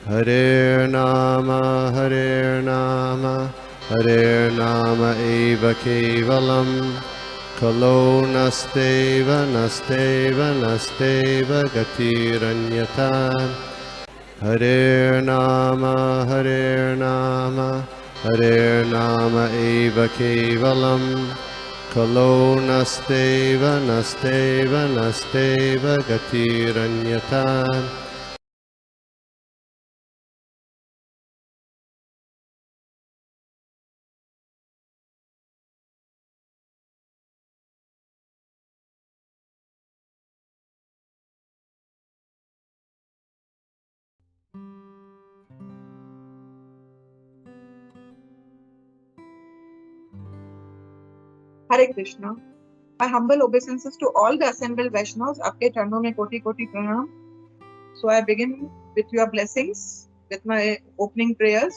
Hare Nama, Hare Nama eva kevalam, Kalo nasteva, nasteva, nasteva gatiranyata. Hare Nama, Hare Nama eva kevalam, Kalo nasteva, nasteva, nasteva gatiranyata. Hare Krishna. My humble obeisances to all the assembled Vaishnavas. आपके चरणों में कोटि कोटि pranam. So I begin with your blessings, with my opening prayers.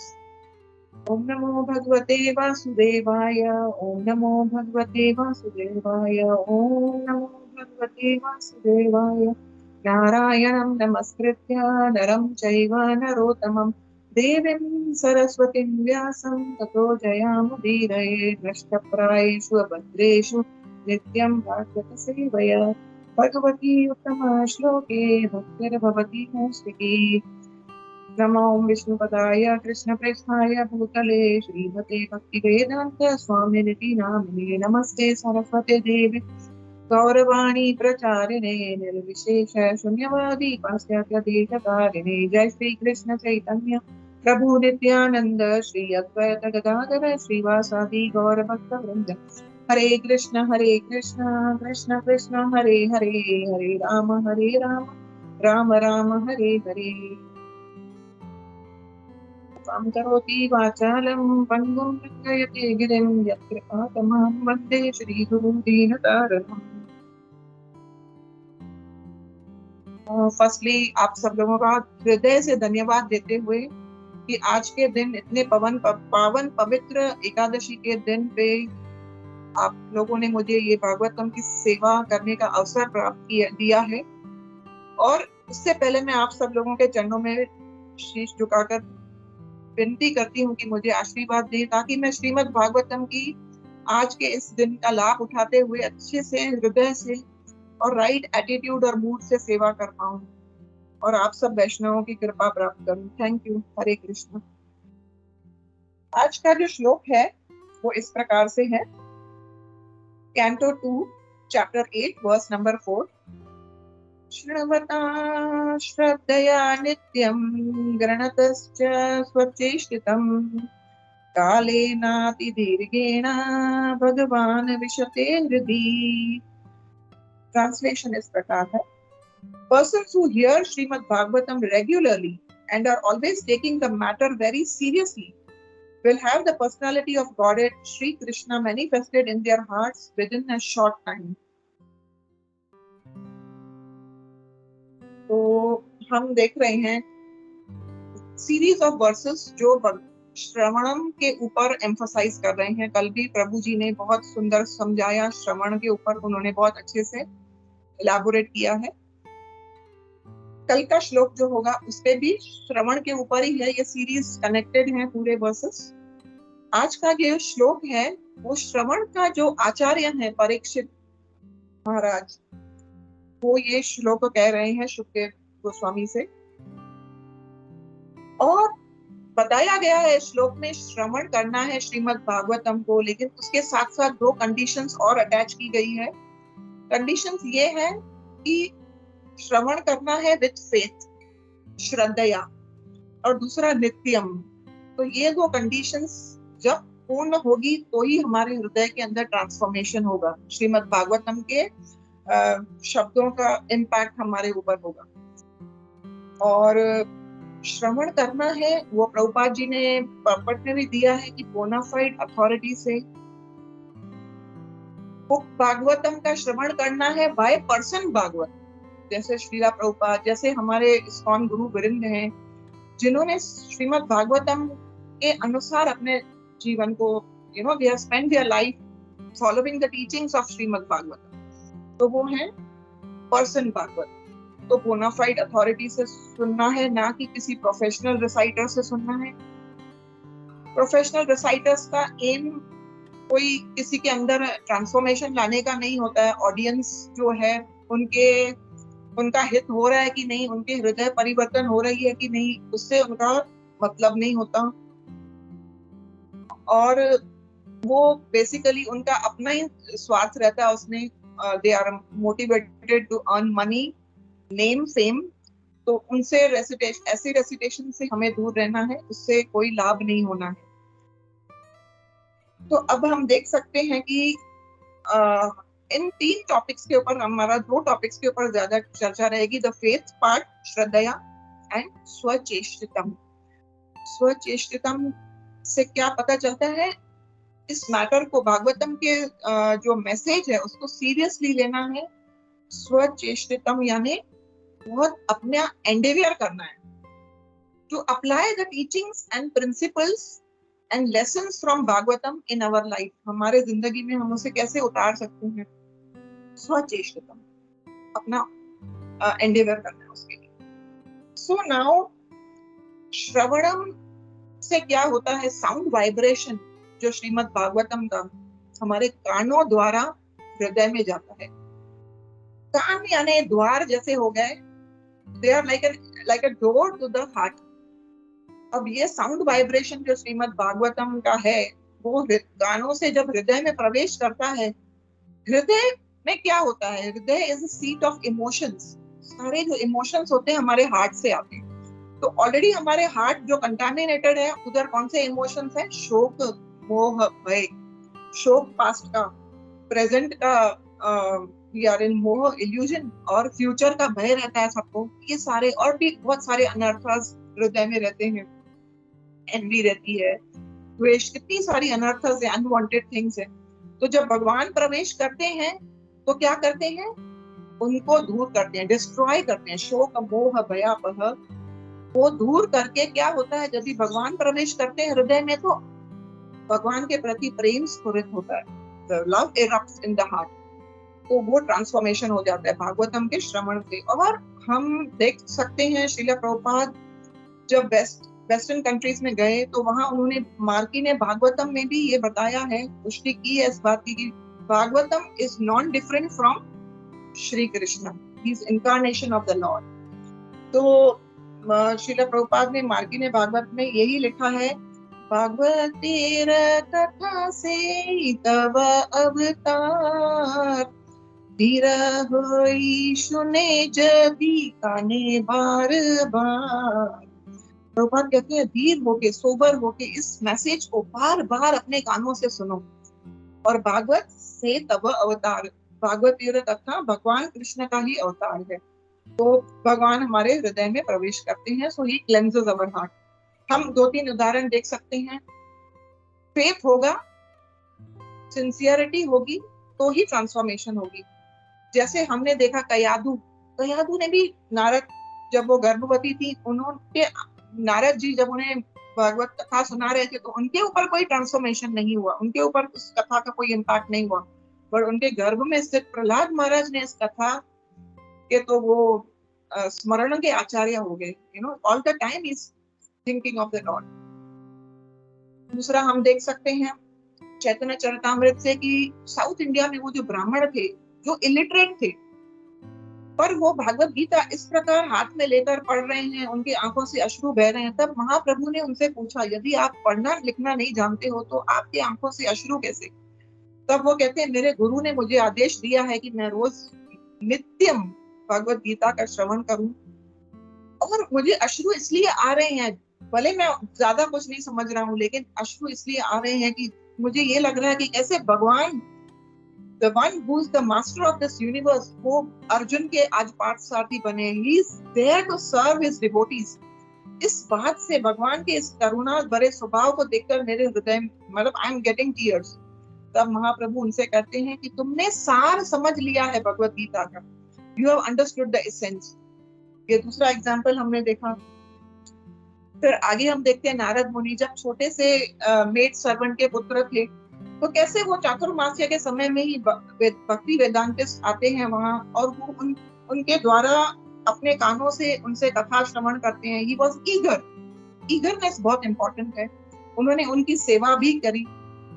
Om Namo Bhagavate Vasudevaya. Om Namo Bhagavate Vasudevaya. Om Namo Bhagavate Vasudevaya. Narayanam Namaskritya Naram Chaiva Narottamam Devim Saraswatim Vyasam Tato Jayamudiraye Nashtaprayeshu Abhadreshu Nityam Bhagavata Sevaya Bhagavati Uttama Shloke Bhaktir Bhavati Nastiki नमो विष्णुपदाय कृष्णप्रेष्ठाय भूतले श्रीमते भक्तिवेदान्त स्वामिनिति नामिने नमस्ते सरस्वते देवे गौरवाणी प्रचारिणे निर्विशेष शून्यवादी पाश्चात्यदेशकारिणे जय श्री कृष्ण चैतन्य प्रभु नित्यानंद श्री अद्वैत गदाधर श्रीवासादि गौर भक्त वृंद हरे कृष्ण कृष्ण कृष्ण हरे हरे हरे राम राम राम हरे हरे करोति वाचालं पङ्गुं लङ्घयते गिरिं यत्कृपातमहं वन्दे श्रीगुरुं दीनतारणम्। फर्स्टली आप सब लोगों का हृदय से धन्यवाद देते हुए कि आज के दिन इतने पावन पवित्र एकादशी के दिन पे आप लोगों ने मुझे ये भागवतम की सेवा करने का अवसर प्राप्त दिया है। और उससे पहले मैं आप सब लोगों के चरणों में शीश झुकाकर विनती करती हूँ कि मुझे आशीर्वाद दें ताकि मैं श्रीमद् भागवतम की आज के इस दिन का लाभ उठाते हुए अच्छे से हृदय से और राइट एटीट्यूड और मूड से सेवा कर पाऊं और आप सब वैष्णवों की कृपा प्राप्त करूं। Thank you. हरे कृष्ण। आज का जो श्लोक है वो इस प्रकार से है। Canto 2 chapter 8 verse number 4। शृण्वता श्रद्धया नित्यं गृणतश्च स्वचेष्टितम् कालेनातिदीर्घेण भगवान विशते हृदि। ट्रांसलेशन इस प्रकार है। Persons who hear Srimad Bhagavatam regularly and are always taking the matter very seriously will have the personality of Godhead Sri Krishna manifested in their hearts within a short time. तो हम देख रहे हैं series of versus जो श्रवणम के ऊपर emphasise कर रहे हैं। कल भी प्रभु जी ने बहुत सुंदर समझाया श्रवण के ऊपर, उन्होंने बहुत अच्छे से इलैबोरेट किया है। कल का श्लोक जो होगा उस पे भी श्रवण के ऊपर ही है, ये सीरीज कनेक्टेड है पूरे वर्सेस। आज का जो श्लोक है वो श्रवण का जो आचार्य है परीक्षित महाराज, वो ये श्लोक कह रहे हैं शुकदेव गोस्वामी से। और बताया गया है श्लोक में श्रवण करना है श्रीमद् भागवतम को, लेकिन उसके साथ साथ 2 कंडीशंस और अटैच की गई है। कंडीशंस ये है कि श्रवण करना है विद फेथ, श्रद्धया, और दूसरा नित्यम। तो ये 2 कंडीशंस जब पूर्ण होगी तो ही हमारे हृदय के अंदर ट्रांसफॉर्मेशन होगा, श्रीमद् भागवतम के शब्दों का इम्पैक्ट हमारे ऊपर होगा। और श्रवण करना है वो प्रभुपाद जी ने पट में भी दिया है कि बोनाफाइड अथॉरिटी से बुक भागवतम का श्रवण करना है बाय पर्सन भागवत, जैसे श्रीला प्रभुपाद, जैसे हमारे इस्कॉन गुरु वृंद हैं जिन्होंने श्रीमद् भागवतम के अनुसार अपने जीवन को they have spent their life following the teachings of Shrimad Bhagavatam. तो वो है पर्सन भागवत। तो बोनाफाइड अथॉरिटी से सुनना है, ना कि किसी प्रोफेशनल रिसाइटर से सुनना है। प्रोफेशनल रिसाइटर्स का एम कोई किसी के अंदर ट्रांसफॉर्मेशन लाने का नहीं होता है। ऑडियंस जो है उनका हित हो रहा है कि नहीं, उनके हृदय परिवर्तन हो रही है कि नहीं, उससे उनका मतलब नहीं होता। और वो बेसिकली उनका अपना ही स्वार्थ रहता है उसमें। They are motivated to earn money, name, fame. तो उनसे ऐसी रेसिटेशन से हमें दूर रहना है, उससे कोई लाभ नहीं होना है। तो अब हम देख सकते हैं कि इन 3 टॉपिक्स के ऊपर, हमारा 2 टॉपिक्स के ऊपर ज्यादा चर्चा रहेगी। द फेथ पार्ट, श्रद्धया, एंड स्वचेष्टितम। स्वचेष्टितम से क्या पता चलता है? इस मैटर को, भागवतम के जो मैसेज है उसको सीरियसली लेना है। स्वचेष्टितम यानी बहुत अपना एंडेवियर करना है to apply the teachings and principles and lessons from Bhagavatam in our life. हमारे जिंदगी में हम उसे कैसे उतार सकते हैं? स्वचेष्टितम, अपना एंडेवियर करना है उसके लिए। सो नाउ श्रवणम से क्या होता है? साउंड वाइब्रेशन जो श्रीमद् भागवतम का हमारे कानों द्वारा हृदय में जाता है। कान यानी द्वार जैसे हो गए, they are like a door to the heart. अब ये साउंड वाइब्रेशन जो श्रीमद् भागवतम का है, वो कानों से जब हृदय में प्रवेश करता है, हृदय में क्या होता है? हृदय is the seat of emotions. सारे जो इमोशंस होते हैं हमारे हार्ट से आते हैं। तो ऑलरेडी हमारे हार्ट जो कंटामिनेटेड है, उधर कौन से इमोशंस है? शोक, मोह, भय। शोक पास्ट का, प्रेजेंट का वी आर इन मोह, इल्यूजन, और फ्यूचर का भय रहता है सबको। ये सारे और भी बहुत सारे अनर्थास हृदय में रहते हैं। एनवी रहती है, द्वेष, कितनी सारी अनर्थास है, अनवांटेड थिंग्स है। तो जब भगवान प्रवेश करते हैं तो क्या करते हैं? उनको दूर करते हैं, डिस्ट्रॉय करते हैं। शोक, मोह, भयापह वो दूर करके क्या होता है? जब भी भगवान प्रवेश करते हैं हृदय में, तो भगवान के प्रति प्रेम स्फुरित होता है। The love erupts in the heart। तो वो ट्रांसफॉर्मेशन हो जाता है भागवतम के श्रवण से। और हम देख सकते हैं श्रीला प्रभुपाद जब वेस्टर्न कंट्रीज में गए, तो वहां उन्होंने, मार्की ने भागवतम में भी ये बताया है, पुष्टि की है इस बात की कि Bhagavatam is non different from Shri Krishna, he is incarnation of the lord. तो श्रीला प्रभुपाद ने, मार्की ने भागवत में यही लिखा है, भागवतेर कथा से तव अवतार, धीर होई सुने जबी काने बार बार। प्रभुपाद कहते हैं, धीर होके, सोबर होके इस मैसेज को बार बार अपने कानों से सुनो। और भागवत से तव अवतार, भागवतेर कथा भगवान कृष्ण का ही अवतार है। तो भगवान हमारे हृदय में प्रवेश करते हैं। सो ही क्लेंजेस अवर हार्ट। हम 2-3 उदाहरण देख सकते हैं। फेथ होगा, सिंसियरिटी होगी, तो ही ट्रांसफॉर्मेशन होगी। जैसे हमने देखा कयादू ने भी, नारद जब वो गर्भवती थी, उन्होंने, नारद जी जब उन्हें भागवत कथा सुना रहे थे, तो उनके ऊपर कोई ट्रांसफॉर्मेशन नहीं हुआ, उनके ऊपर उस कथा का कोई इम्पैक्ट नहीं हुआ। पर उनके गर्भ में स्थित प्रहलाद महाराज ने इस कथा के, तो वो स्मरण के आचार्य हो गए। All the time is thinking of the Lord. दूसरा हम देख सकते हैं चैतन्य चरितामृत से कि साउथ इंडिया में वो जो ब्राह्मण थे, जो इलिटरेट थे, पर वो भागवत गीता इस प्रकार हाथ में लेकर पढ़ रहे हैं, उनकी आंखों से अश्रु बह रहे हैं। तब महाप्रभु ने उनसे पूछा, यदि आप पढ़ना लिखना नहीं जानते हो तो आपकी आंखों से अश्रु कैसे? तब वो कहते हैं, मेरे गुरु ने मुझे आदेश दिया है कि मैं रोज नित्यम भगवत गीता का श्रवण करूं, और मुझे अश्रु इसलिए आ रहे हैं, भले मैं ज्यादा कुछ नहीं समझ रहा हूँ, लेकिन अश्रु इसलिए आ रहे हैं कि मुझे ये लग रहा है कि कैसे भगवान, the one who is the master of this universe, वो अर्जुन के आज पार्थसारथी बने। He is there to serve his devotees। इस बात से, भगवान के इस करुणा भरे स्वभाव को देखकर मेरे हृदय, मतलब आई एम गेटिंग टीयर्स। तब महाप्रभु उनसे कहते हैं कि तुमने सार समझ लिया है भगवत गीता का, you have understood the essence. ये दूसरा एग्जाम्पल हमने देखा। फिर आगे हम देखते हैं नारद मुनि जब छोटे से मेड सर्वेंट के पुत्र थे, तो कैसे वो चातुर्मास्य के समय में ही भक्ति वेदांतिस्ट आते हैं वहां, और वो उनके द्वारा अपने कानों से उनसे कथा श्रवण करते हैं। ही वॉज ईगरनेस बहुत इंपॉर्टेंट है। उन्होंने उनकी सेवा भी करी।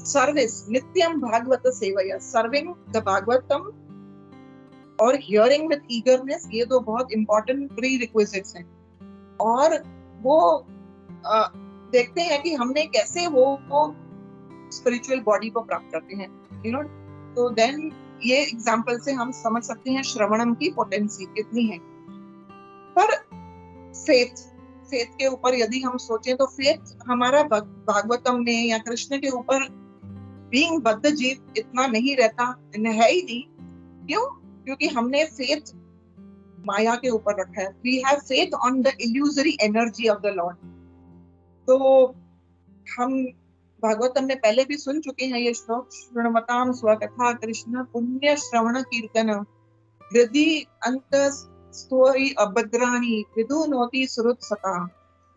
सर्विस, नित्यम भागवत सेवया, सर्विंग द भागवतम और हियरिंग विद ईगरनेस, ये तो बहुत इंपॉर्टेंट प्री रिक्विजिट्स हैं। और वो देखते हैं कि हमने कैसे वो स्पिरिचुअल बॉडी को प्राप्त करते हैं, यू नो। तो देन ये एग्जाम्पल से हम समझ सकते हैं श्रवणम की पोटेंसी कितनी है। पर फेथ के ऊपर यदि हम सोचें तो फेथ हमारा भागवतम में या कृष्ण के ऊपर बीइंग बद्ध जीव इतना नहीं रहता, है ही नहीं। क्यों? क्योंकि हमने फेथ माया के ऊपर रखा है। We have faith on the illusory energy of the lord. तो हम भागवतम में पहले भी सुन चुके हैं ये श्लोक, श्रृणवताम स्वकथा कृष्ण पुण्य श्रवण कीर्तन हृदि अंतस्थोहि अभद्राणि विदुनोति सुहृत्सता।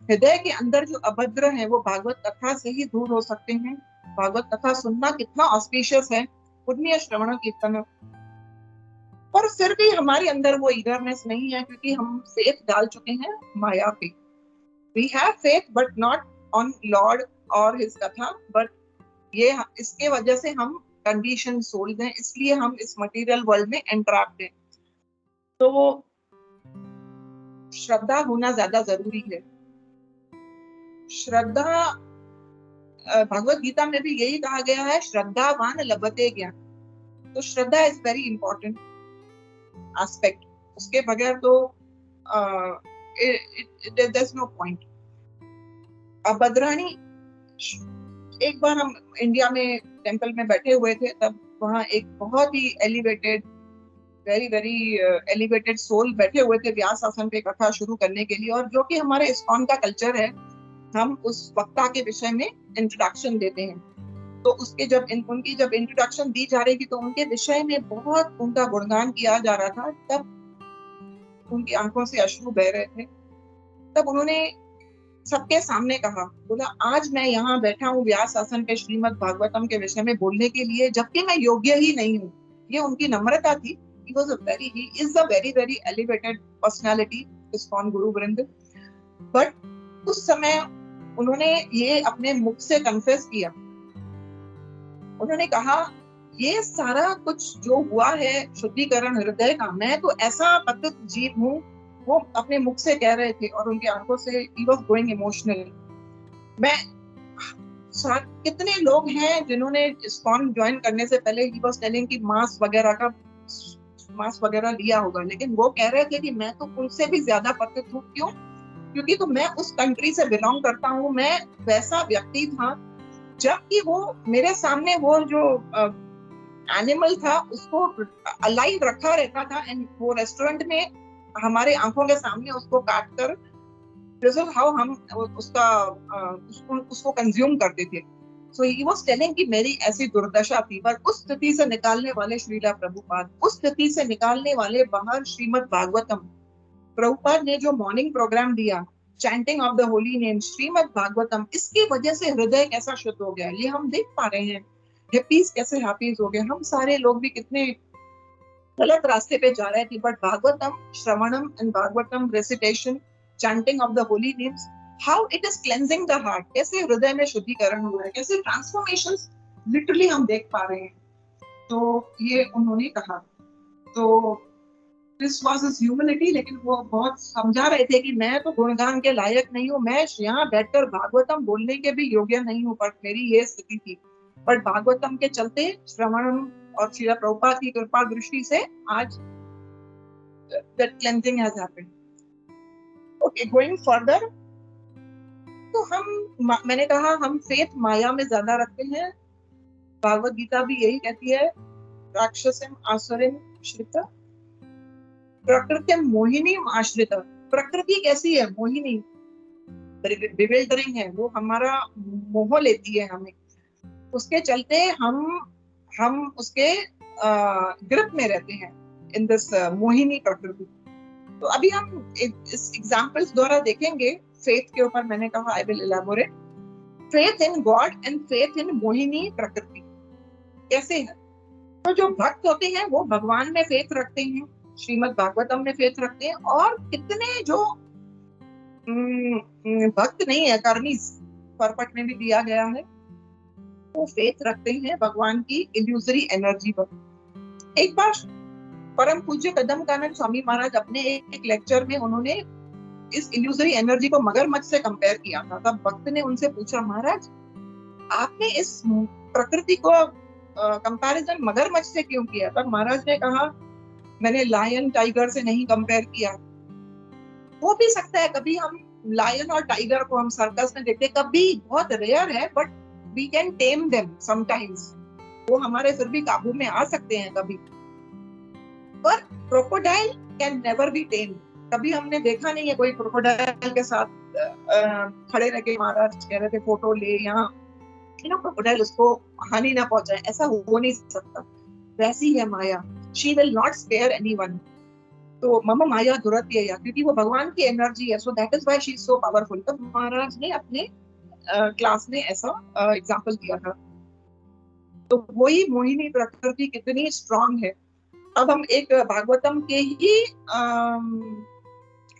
हृदय के अंदर जो अभद्र है वो भागवत कथा से ही दूर हो सकते हैं। भागवत कथा सुनना कितना ऑस्पिशियस है, पुण्य श्रवण कीर्तन। पर फिर भी हमारे अंदर वो ईगरनेस नहीं है, क्योंकि हम फेथ डाल चुके हैं माया पे। We have faith but not on lord और हिज कथा, बट ये इसके वजह से हम कंडीशन सोल्ड हैं, इसलिए हम इस मटेरियल वर्ल्ड में एंट्रैप्ड हैं। तो श्रद्धा होना ज्यादा जरूरी है। श्रद्धा, भगवत गीता में भी यही कहा गया है, श्रद्धावान लभते ज्ञान। तो श्रद्धा इज वेरी इंपॉर्टेंट एस्पेक्ट। उसके बगैर तो देयर इज नो पॉइंट। अभद्राणी, एक बार हम इंडिया में टेंपल में बैठे हुए थे, तब वहाँ एक बहुत ही elevated, very very elevated soul बैठे हुए थे व्यास आसन पे कथा शुरू करने के लिए। और जो कि हमारे इस्कॉन का कल्चर है, हम उस वक्ता के विषय में इंट्रोडक्शन देते हैं। तो उसके उनकी जब इंट्रोडक्शन दी जा रही थी तो उनके विषय में बहुत उनका गुणगान किया जा रहा था। तब उनकी आंखों से अश्रु बह रहे थे। तब उन्होंने सबके सामने कहा, बोला, आज मैं यहाँ बैठा हूँ व्यास आसन पे श्रीमद् भागवतम के विषय में बोलने के लिए, जबकि मैं योग्य ही नहीं हूँ। ये उनकी नम्रता थी। He is a very very elevated personality, ISKCON गुरु वृंद। बट उस समय उन्होंने ये अपने मुख से कन्फेस किया। उन्होंने कहा, ये सारा कुछ जो हुआ है शुद्धिकरण हृदय का, मैं तो ऐसा पतित जीव हूँ। वो अपने मुख से कह रहे थे और उनकी आंखों से he was going emotional। मैं कितने लोग हैं जिन्होंने ISKCON ज्वाइन करने से पहले he was telling कि मांस वगैरह लिया होगा, लेकिन वो कह रहे थे कि मैं तो उनसे भी ज्यादा पतित हूँ। क्यों? क्योंकि तो मैं उस कंट्री से बिलोंग करता हूँ। मैं वैसा व्यक्ति था, जबकि वो मेरे सामने वो जो एनिमल था उसको अलाइव रखा रहता था, एंड वो रेस्टोरेंट में हमारे आंखों के सामने उसको काट कर, दिस इज हाउ हम उसको कंज्यूम करते थे। सो ही वाज टेलिंग कि मेरी ऐसी दुर्दशा थी। पर उस स्थिति से निकालने वाले श्रीला प्रभुपाद, उस स्थिति से निकालने वाले बाहर श्रीमद् भागवतम, प्रभुपाद ने जो मॉर्निंग प्रोग्राम दिया, chanting of the holy name, Shrimad Bhagavatam, इसकी वजह से हृदय कैसा शुद्ध हो गया, ये हम देख पा रहे हैं। हिप्पीज कैसे हैप्पीज हो गए, हम सारे लोग भी कितने गलत रास्ते पे जा रहे थे। बट भागवतम श्रवणम and Bhagavatam recitation, chanting of the holy names, how it is cleansing the heart, कैसे हृदय में शुद्धिकरण हुआ है, कैसे ट्रांसफॉर्मेशंस लिटरली हम देख पा रहे हैं। तो ये उन्होंने कहा। तो दिस वाज हिज ह्यूमिलिटी। लेकिन वो बहुत समझा रहे थे कि मैं तो गुणगान के लायक नहीं हूँ, मैं यहाँ बैठकर भागवतम बोलने के भी योग्य नहीं हूँ। बट मेरी ये स्थिति थी। बट भागवतम के चलते, श्रवण और श्रीला प्रभुपाद की कृपा दृष्टि से आज that cleansing has happened. Okay, going further, तो मैंने कहा हम फेथ माया में ज्यादा रखते हैं। भागवत गीता भी यही कहती है, राक्षसम आसुरिम श्रिता प्रकृतिम मोहिनीम आश्रिता। प्रकृति कैसी है? मोहिनी, बिविल्डरिंग है, वो हमारा मोह लेती है हमें। उसके चलते हम उसके ग्रिप में रहते हैं, इन दिस मोहिनी प्रकृति। तो अभी हम इस एग्जांपल्स द्वारा देखेंगे फेथ के ऊपर। मैंने कहा I will elaborate. Faith in God and faith in Mohini प्रकृति कैसे है? तो जो भक्त होते हैं वो भगवान में फेथ रखते हैं, श्रीमद् भागवतम में फेथ रखते हैं, और कितने जो भक्त नहीं है, कर्मीज परपट में भी दिया गया है, वो फेथ रखते हैं भगवान की इल्यूजरी एनर्जी पर। एक बार परम पूज्य कदमकानंद स्वामी महाराज अपने एक लेक्चर में उन्होंने इस इल्यूजरी एनर्जी को मगरमच्छ से कंपेयर किया था। तब भक्त ने उनसे पूछा, महाराज आपने इस प्रकृति को कंपैरिजन मगरमच्छ से क्यों किया? तब महाराज ने कहा, मैंने लायन टाइगर से नहीं कंपेयर किया। हो भी सकता है कभी हम लायन और टाइगर को हम सर्कस में देखते, कभी, बहुत रेयर है, but we can tame them sometimes, वो हमारे फिर भी काबू में आ सकते हैं कभी। पर crocodile can never B tech. कभी हमने देखा नहीं है कोई क्रोकोडाइल के साथ खड़े रह के महाराज कह रहे थे फोटो ले, या क्रोकोडाइल उसको हानि ना पहुंचाए, ऐसा हो नहीं सकता। वैसी है Maya, she will not spare anyone. तो मम माया दुरत्यया, क्योंकि वो भगवान की एनर्जी है, so that is why she is so powerful. तो महाराज ने अपने क्लास में ऐसा एग्जांपल दिया था। तो वही मोहिनी प्रकृति कितनी स्ट्रांग है। अब हम एक भागवतम के ही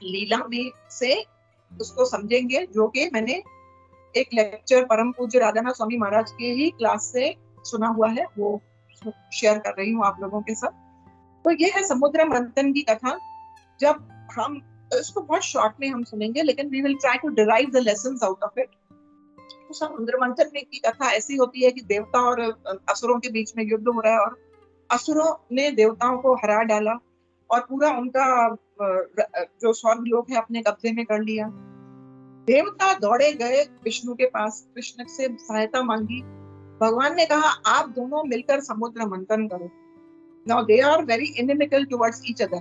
लीला में से उसको समझेंगे, जो कि मैंने एक लेक्चर परम पूज्य राधानाथ स्वामी महाराज के ही क्लास से सुना हुआ है, वो शेयर कर रही हूँ आप लोगों के साथ। तो ये है समुद्र मंथन की कथा। जब हम इसको बहुत शॉर्ट में हम सुनेंगे, लेकिन we will try to derive the lessons out of it. तो समुद्र मंथन में की कथा ऐसी होती है कि देवता और असुरों के बीच में युद्ध हो रहा है, और असुरों ने देवताओं को हरा डाला और पूरा उनका जो स्वर्ग लोक है अपने कब्जे में कर लिया। देवता दौड़े गए विष्णु के पास, कृष्ण से सहायता मांगी। भगवान ने कहा, आप दोनों मिलकर समुद्र मंथन करो। Now they are very inimical towards each other.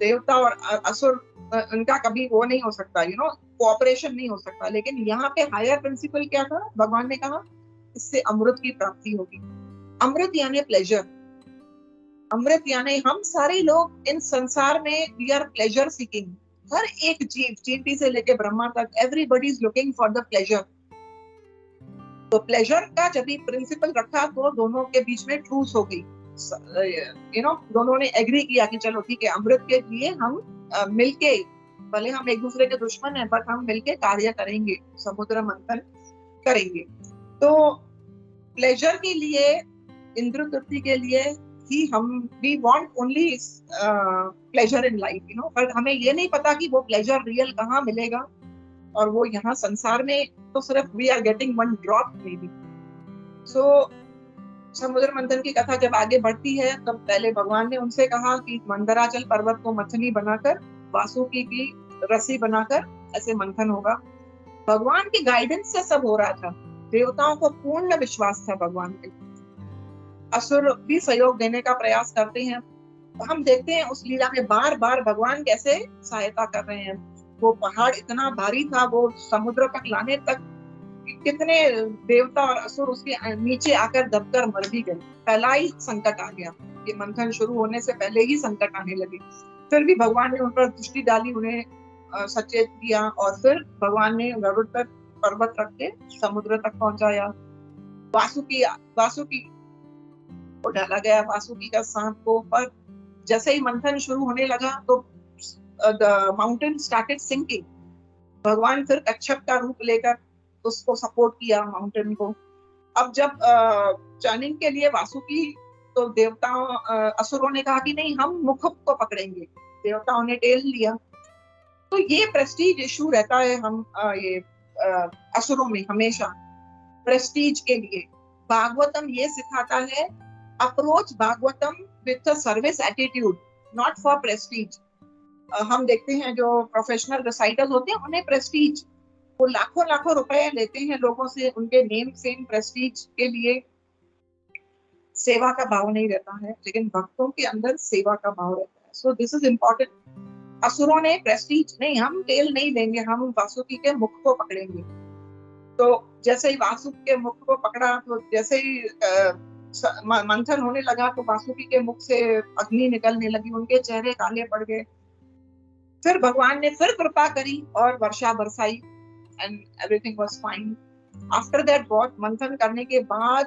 देवता और असुर, उनका कभी वो नहीं हो सकता, कोऑपरेशन नहीं हो सकता। लेकिन यहाँ पे हायर प्रिंसिपल क्या था? भगवान ने कहा, इससे अमृत की प्राप्ति होगी। अमृत यानी प्लेजर। अमृत यानी हम सारे लोग इस संसार में वी आर प्लेजर सीकिंग। हर एक जीव, चींटी से लेके ब्रह्मा तक, everybody is looking for the pleasure. तो प्लेजर का जब भी प्रिंसिपल रखा तो दोनों के बीच में ट्रूस हो गई। दोनों ने एग्री किया कि चलो ठीक है, अमृत के लिए हम मिलके, भले हम एक दूसरे के दुश्मन हैं, बट हम मिलके कार्य करेंगे, समुद्र मंथन करेंगे। तो प्लेजर के लिए, इंद्र तृप्ति के लिए ही हम we want only pleasure in life, पर हमें ये नहीं पता कि वो प्लेजर रियल कहाँ मिलेगा। और वो यहाँ संसार में तो सिर्फ we are getting one drop maybe so. सो समुद्र मंथन की कथा जब आगे बढ़ती है, तब पहले भगवान ने उनसे कहा कि मंदराचल पर्वत को मथनी बनाकर, वासुकी की रस्सी बनाकर ऐसे मंथन होगा। भगवान की गाइडेंस से सब हो रहा था। देवताओं को पूर्ण विश्वास था भगवान पे। असुर भी सहयोग देने का प्रयास करते हैं। हम देखते हैं उस लीला में बार बार भगवान कैसे सहायता कर रहे हैं। वो पहाड़ इतना भारी था, वो समुद्र तक लाने तक कितने देवता और असुर उसके नीचे आकर दबकर मर भी गए। पहला ही संकट आ गया, ये मंथन शुरू होने से पहले ही संकट आने लगे। फिर भी भगवान ने उन पर दृष्टि डाली, उन्हें सचेत किया, और फिर भगवान ने गरुड़ पर पर्वत रख के समुद्र तक पहुंचाया। वासुकी को डाला गया, वासुकी का सांप को। पर जैसे ही मंथन शुरू होने लगा तो द माउंटेन स्टार्टेड सिंकिंग। भगवान फिर कच्छप का रूप लेकर उसको सपोर्ट किया, माउंटेन को। अब जब चर्निंग के लिए वासुकी, तो देवताओं असुरों ने कहा कि नहीं, हम मुख को पकड़ेंगे। देवताओं ने टेल लिया। तो ये प्रेस्टीज इशू रहता है हम ये असुरों में हमेशा, प्रेस्टीज के लिए। भागवतम ये सिखाता है, approach Bhagavatam with a service attitude, not for Prestige. हम देखते हैं जो प्रोफेशनल रिसाइटर्स होते हैं, उन्हें प्रेस्टीज, वो लाखों लाखों रुपए लेते हैं लोगों से उनके नेम फेम प्रेस्टीज के लिए। सेवा का भाव नहीं रहता है, लेकिन भक्तों के अंदर सेवा का भाव रहता है। So this is important. असुरों ने प्रेस्टीज नहीं, हम तेल नहीं लेंगे, हम वासुकी के मुख को पकड़ेंगे। तो जैसे ही वासुकी के मुख को पकड़ा, तो जैसे ही मंथन होने लगा, तो वासुकी के मुख से अग्नि निकलने लगी, उनके चेहरे काले पड़ गए। फिर भगवान ने फिर कृपा करी और वर्षा बरसाई, and everything was fine. After that, बहुत मंथन करने के बाद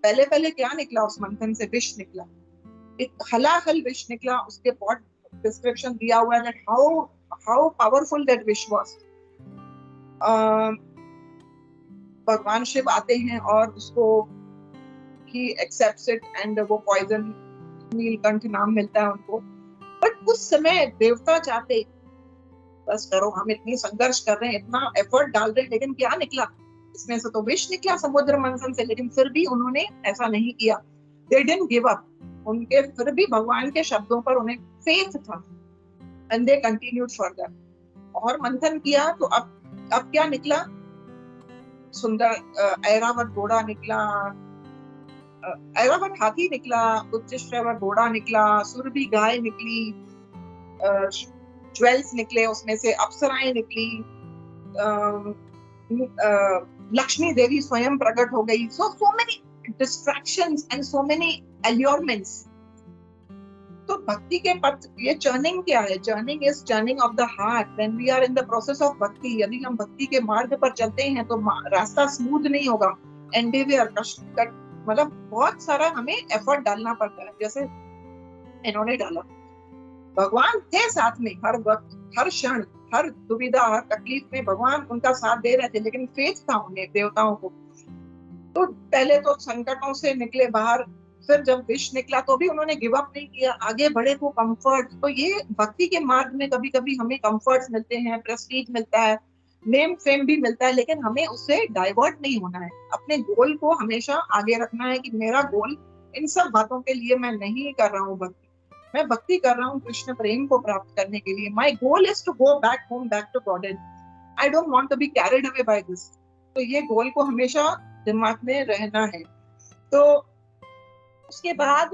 पहले क्या निकला उस मंथन से? विष निकला, एक हलाहल विष निकला। उसके बहुत डिस्क्रिप्शन दिया हुआ है how powerful that wish was. भगवान शिव आते हैं और उसको ही एक्सेप्ट्स इट एंड वो पॉइजन, नीलकंठ नाम मिलता है उनको। बट उस समय देवता चाहते बस करो, हम इतनी संघर्ष कर रहे हैं, इतना एफर्ट डाल रहे हैं, लेकिन क्या निकला इसमें से? तो विष निकला समुद्र मंथन से, लेकिन फिर भी उन्होंने ऐसा नहीं किया। They didn't give up. उनके फिर भी भगवान के शब्दों पर उन्हें फेथ था एंड दे कंटिन्यूड फर्दर। और मंथन किया तो अब क्या निकला? सुंदर ऐरावत घोड़ा निकला, ऐरावत हाथी निकला, उच्चश्रव घोड़ा निकला, सुरभि गाय निकली, ज्वेल्स निकले, उसमें से अप्सराएं निकली, लक्ष्मी देवी स्वयं प्रकट हो गई। So many distractions and so many allurements. तो भक्ति के पथ, ये चर्निंग क्या है? Churning is churning of the heart. When we are in the process of भक्ति, यदि हम भक्ति के मार्ग पर चलते हैं तो रास्ता स्मूथ नहीं होगा, एंडेवियर कष्ट, मतलब बहुत सारा हमें एफर्ट डालना पड़ता है, जैसे इन्होंने डाला। भगवान थे साथ में हर वक्त, हर क्षण, हर दुविधा, हर तकलीफ में भगवान उनका साथ दे रहे थे, लेकिन फेथ था उन्हें, देवताओं को। तो पहले तो संकटों से निकले बाहर, फिर जब विष निकला तो भी उन्होंने गिव अप नहीं किया, आगे बढ़े को कंफर्ट। तो ये भक्ति के मार्ग में कभी कभी हमें कंफर्ट्स मिलते हैं, प्रेस्टीज मिलता है, नेम फेम भी मिलता है, लेकिन हमें उससे डाइवर्ट नहीं होना है। अपने गोल को हमेशा आगे रखना है कि मेरा गोल इन सब बातों के लिए मैं नहीं कर रहा हूँ भक्ति, मैं भक्ति कर रहा हूँ कृष्ण प्रेम को प्राप्त करने के लिए। My goal is to go back home, back to Godhead. I don't want to be carried away by this. तो ये गोल को हमेशा दिमाग में रहना है। तो उसके बाद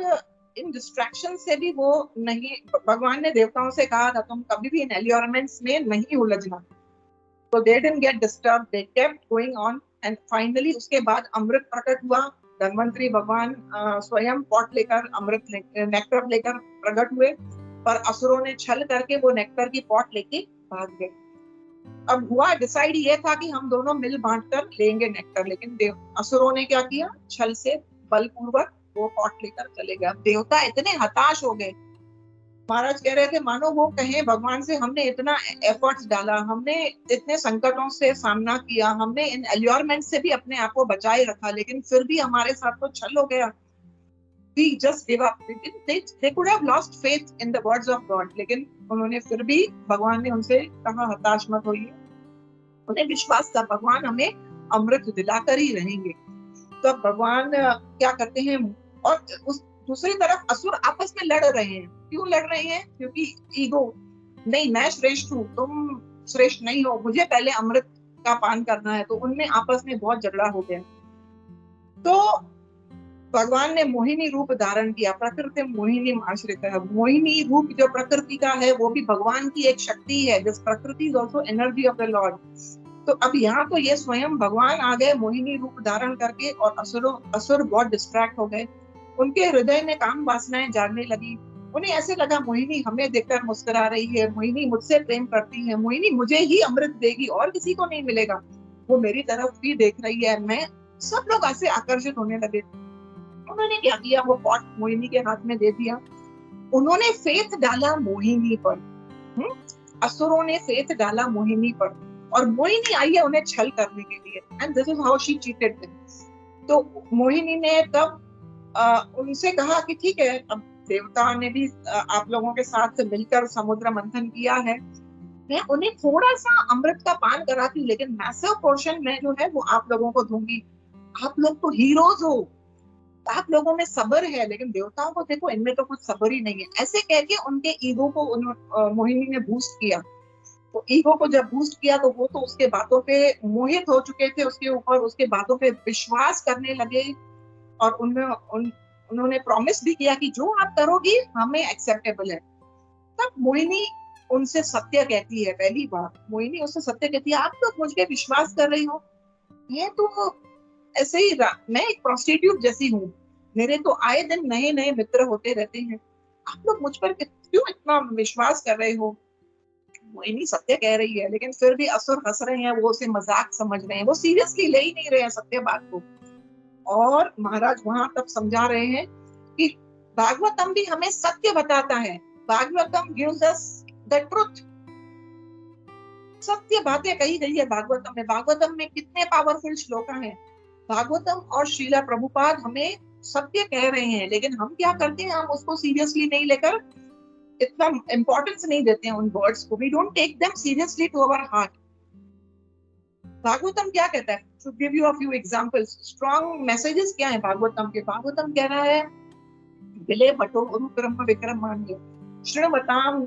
इन डिस्ट्रैक्शन से भी वो नहीं, भगवान ने देवताओं से कहा था तुम कभी भी इन एलियोरमेंट्स में नहीं उलझना। तो they didn't get disturb, they kept going on and finally उसके बाद अमृत प्रकट हुआ। धन्वंतरी भगवान स्वयं पॉट लेकर, अमृत नेक्टर लेकर प्रकट हुए, पर असुरों ने छल करके वो नेक्टर की पॉट लेके भाग गए। अब हुआ डिसाइड ये था कि हम दोनों मिल बांट कर लेंगे नेक्टर, लेकिन असुरों ने क्या किया? छल से बलपूर्वक वो पॉट लेकर चले गए। अब देवता इतने हताश हो गए, महाराज कह रहे थे मानो वो कहें भगवान से, हमने इतना एफर्ट्स डाला, हमने इतने संकटों से सामना किया, हमने इन एल्योरमेंट से भी अपने आप को बचाए रखा, लेकिन फिर भी हमारे साथ तो छल हो गया। We just gave up. They could have lost faith in the words of God, लेकिन उन्होंने फिर भी, भगवान ने उनसे कहा हताश मत होइए, उन्हें विश्वास था भगवान हमें अमृत दिलाकर ही रहेंगे। तो अब भगवान क्या करते हैं? और उस दूसरी तरफ असुर आपस में लड़ रहे हैं। क्यों लड़ रहे हैं? क्योंकि ईगो, नहीं मैं श्रेष्ठ हूँ, तुम श्रेष्ठ नहीं हो, मुझे पहले अमृत का पान करना है। तो उनमें आपस में बहुत झगड़ा हो गया। तो भगवान ने मोहिनी रूप धारण किया। प्रकृति मोहिनी आश्रित है। मोहिनी रूप जो प्रकृति का है वो भी भगवान की एक शक्ति है। दिस प्रकृति is also energy of the lord. तो अब यहाँ तो ये स्वयं भगवान आ गए मोहिनी रूप धारण करके, और असुर बहुत डिस्ट्रैक्ट हो गए। उनके हृदय में काम वासनाएं जागने लगी। उन्हें ऐसे लगा मोहिनी हमें देखकर मुस्कुरा रही है, मोहिनी मुझसे प्रेम करती है, मोहिनी मुझे ही अमृत देगी और किसी को नहीं मिलेगा, वो मेरी तरफ भी देख रही है। मैं, सब लोग ऐसे आकर्षित होने लगे। उन्होंने क्या किया? वो पॉट मोहिनी के हाथ में दे दिया। उन्होंने फेथ डाला मोहिनी पर। असुरों ने फेथ डाला मोहिनी पर, और मोहिनी आई है उन्हें छल करने के लिए। And this is how she cheated them. तो मोहिनी ने तब उनसे कहा कि ठीक है, अब देवता ने भी आप लोगों के साथ मिलकर समुद्र मंथन किया है, मैं उन्हें थोड़ा सा अमृत का पान कराती हूँ, लेकिन मैसिव पोर्शन में जो है वो आप लोगों को दूंगी। आप लोग तो हीरोज हो, आप लोगों में सब्र है, लेकिन देवताओं को देखो इनमें तो कुछ सब्र ही नहीं है। ऐसे कह के उनके ईगो को मोहिनी ने बूस्ट किया। तो ईगो को जब बूस्ट किया तो वो तो उसके बातों पे मोहित हो चुके थे, उसके ऊपर उसके बातों पे विश्वास करने लगे, और उन्होंने प्रॉमिस भी किया कि जो आप करोगी हमें एक्सेप्टेबल है। तब मोहिनी उनसे सत्य कहती है। पहली बार मोहिनी उससे सत्य कहती है, आप लोग मुझ पे विश्वास कर रही हो, ये तो ऐसे ही, मैं एक प्रोस्टिट्यूट जैसी हूँ, मेरे तो आए दिन नए नए मित्र होते रहते हैं, आप लोग मुझ पर क्यों इतना विश्वास कर रहे हो? मोहिनी सत्य कह रही है, लेकिन फिर भी असुर हंस रहे हैं, वो उसे मजाक समझ रहे हैं, वो सीरियसली ले ही नहीं रहे हैं सत्य बात को। और महाराज वहां तब समझा रहे हैं कि भागवतम भी हमें सत्य बताता है Bhagavatam gives us the truth. सत्य बातें कही गई है भागवतम में। भागवतम में कितने पावरफुल श्लोक हैं। भागवतम और श्रीला प्रभुपाद हमें सत्य कह रहे हैं, लेकिन हम क्या करते हैं, हम उसको सीरियसली नहीं लेकर, इतना इंपॉर्टेंस नहीं देते हैं उन वर्ड्स को। We don't take them seriously to our heart. Bhagavatam क्या कहता है? To give you a few examples, strong messages क्या है भागवतम के। भागवतम कह रहा है, विले भटो उरुक्रम विक्रमान्य श्रृणवताम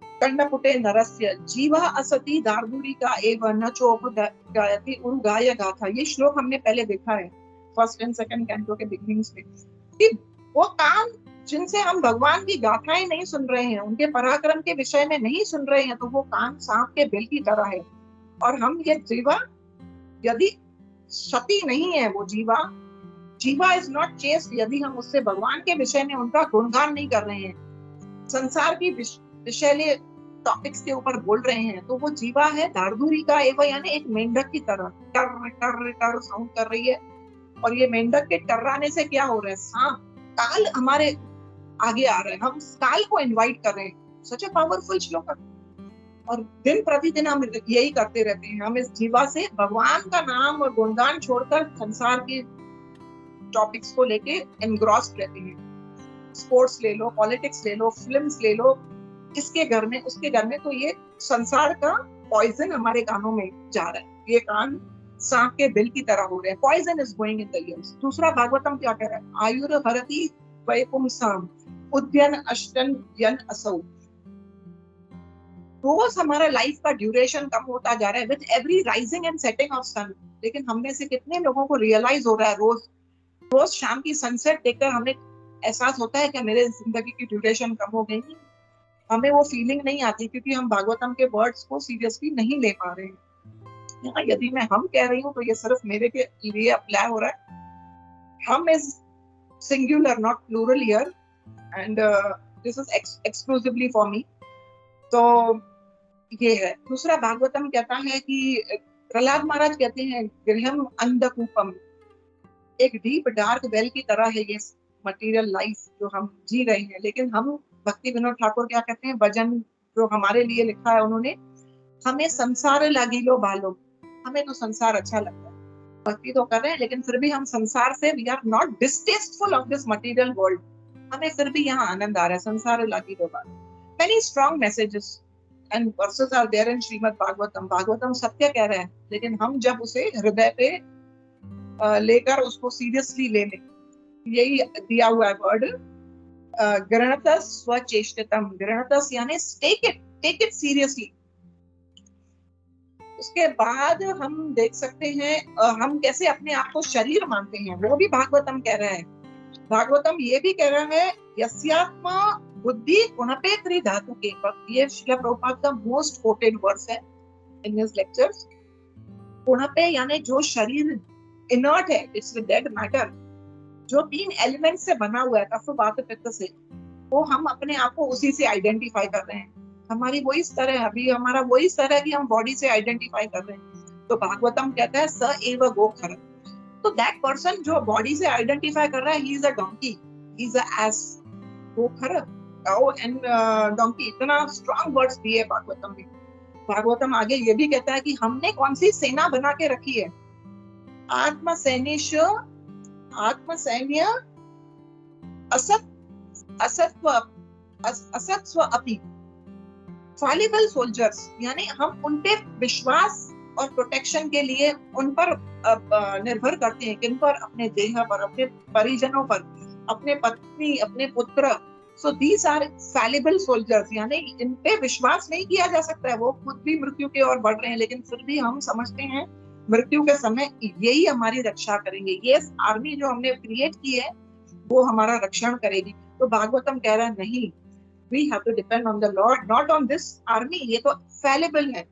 कर्णपुटे नरस्य जीवा असति दार्दुरिका एव न चोप गायति उरुगाय गाथा। ये श्लोक हमने पहले देखा है फर्स्ट एंड सेकंड कैंटो के बिगिनिंग्स में, कि वो काम जिनसे हम भगवान की गाथाएं नहीं सुन रहे हैं, उनके पराक्रम के विषय में नहीं सुन रहे हैं, तो वो कान सांप के बिल की तरह है। और हम ये जीवा यदि सती नहीं है, वो जीवा इज नॉट चेस्ट, यदि हम उससे भगवान के विषय में उनका गुणगान नहीं कर रहे हैं, संसार की विषैले टॉपिक्स के ऊपर बोल रहे हैं, तो वो जीवा है दारदूरी का एवं, यानी एक मेंढक की तरह टर टर टर साउंड कर रही है। और ये मेंढक के टर्राने से क्या हो रहा है, सांप काल हमारे आगे आ रहे हैं, हम काल को इनवाइट कर रहे हैं। सच ए पावरफुल श्लोक। और दिन प्रतिदिन हम यही करते रहते हैं, हम इस जीवा से भगवान का नाम और गुणगान छोड़कर संसार के टॉपिक्स को लेके एनग्रॉस्ड रहते हैं। स्पोर्ट्स ले लो, पॉलिटिक्स ले लो, फिल्म्स ले लो, इसके घर में उसके घर में, तो ये संसार का पॉइजन हमारे कानों में जा रहा है। ये कान सांप के बिल की तरह हो रहे हैं। Poison is going in the ears. दूसरा भागवतम क्या कह रहा है, आयुर हरति वैपुंसाम उद्यन अष्टन यन असौ। रोज हमारा लाइफ का ड्यूरेशन कम होता जा रहा है with every rising and setting of sun. लेकिन हम में से कितने लोगों को रियलाइज हो रहा है, रोज शाम की सनसेट देखकर हमें एहसास होता है कि मेरे जिंदगी की ड्यूरेशन कम हो गई। हमें वो फीलिंग नहीं आती क्योंकि हम भागवतम के वर्ड्स को सीरियसली नहीं ले पा रहे हैं। यदि मैं हम कह रही हूँ तो ये सिर्फ मेरे के लिए अप्लाई हो रहा है। हम is singular not plural here, and this is exclusively for me. तो ये है। दूसरा भागवतम कहता है कि प्रहलाद महाराज कहते हैं, गृहम अंधकूपम, एक डीप डार्क वेल की तरह है ये मटेरियल लाइफ जो हम जी रहे हैं। लेकिन हम, भक्ति विनोद ठाकुर क्या कहते हैं, भजन जो हमारे लिए लिखा है उन्होंने, हमें संसार लागिलो बालो, हमें तो संसार अच्छा लगता है, भक्ति तो कर रहे हैं, लेकिन फिर भी हम संसार से, we are not distasteful of this material world, हमें फिर भी यहाँ आनंद आ रहा है। संसार लागिलो बालो। Many strong messages and verses are there in Srimad Bhagavatam. Bhagavatam सत्य कह रहे हैं, लेकिन हम जब उसे हृदय पे लेकर उसको सीरियसली ले लें, यही दिया हुआ है वर्ड गृणतः स्वचेष्टितम। गृणतः यानी टेक इट सीरियसली। उसके बाद हम देख सकते हैं हम कैसे अपने आप को शरीर मानते हैं, वो भी भागवतम कह रहा है। भागवतम ये भी कह रहा है, यस्यात्मा बुद्धि गुणपे त्रिधातु के। ये श्रील प्रभुपाद का मोस्ट कोटेड वर्स है इन हिज लेक्चर्स। गुणपे यानी जो शरीर इनर्ट है, इट्स डेड मैटर, जो 3 एलिमेंट से बना हुआ है, तत्व वात पित्त से, वो हम अपने आप को उसी से आइडेंटिफाई कर रहे हैं। हमारी वही स्तर है, अभी हमारा वही स्तर है कि हम बॉडी से आइडेंटिफाई कर रहे हैं। तो भागवतम कहता है स एव गोखर। तो दैट पर्सन जो बॉडी से आइडेंटिफाई कर रहा है, he is a donkey, he is a ass. गोखर, काउ एंड डोंकी, इतना स्ट्रॉन्ग वर्ड्स दिए भागवतम में। भागवतम आगे ये भी कहता है कि हमने कौन सी सेना बना के रखी है, आत्मसैनिश आत्मसैन्य असत्व अपि फॉलिबल सोल्जर्स, यानी हम उन पे विश्वास और प्रोटेक्शन के लिए उन पर निर्भर करते हैं। किन पर? अपने देह पर, अपने परिजनों पर, अपने पत्नी, अपने पुत्र। सो दीज आर फैलिबल सोल्जर्स, यानी इन पे विश्वास नहीं किया जा सकता है। वो खुद भी मृत्यु की ओर बढ़ रहे हैं, लेकिन फिर भी हम समझते हैं मृत्यु के समय यही हमारी रक्षा करेंगे। ये आर्मी जो हमने क्रिएट की है वो हमारा रक्षण करेगी। तो भागवतम कह रहा है नहीं, we have to depend on the Lord, not on this army. ये तो fallible है।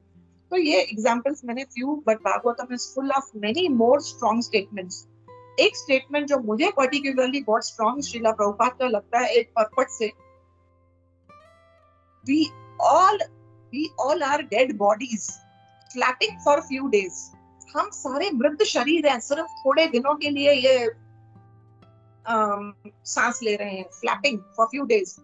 तो ये examples मैंने few, but Bhagavatam is full of many more strong statements. एक statement जो मुझे particularly बहुत strong श्रीला प्रभुपाद का लगता है एक purport से, we all are dead bodies flapping for few days. हम सारे मृत शरीर हैं, सिर्फ थोड़े दिनों के लिए ये सांस ले रहे हैं, flapping for few days.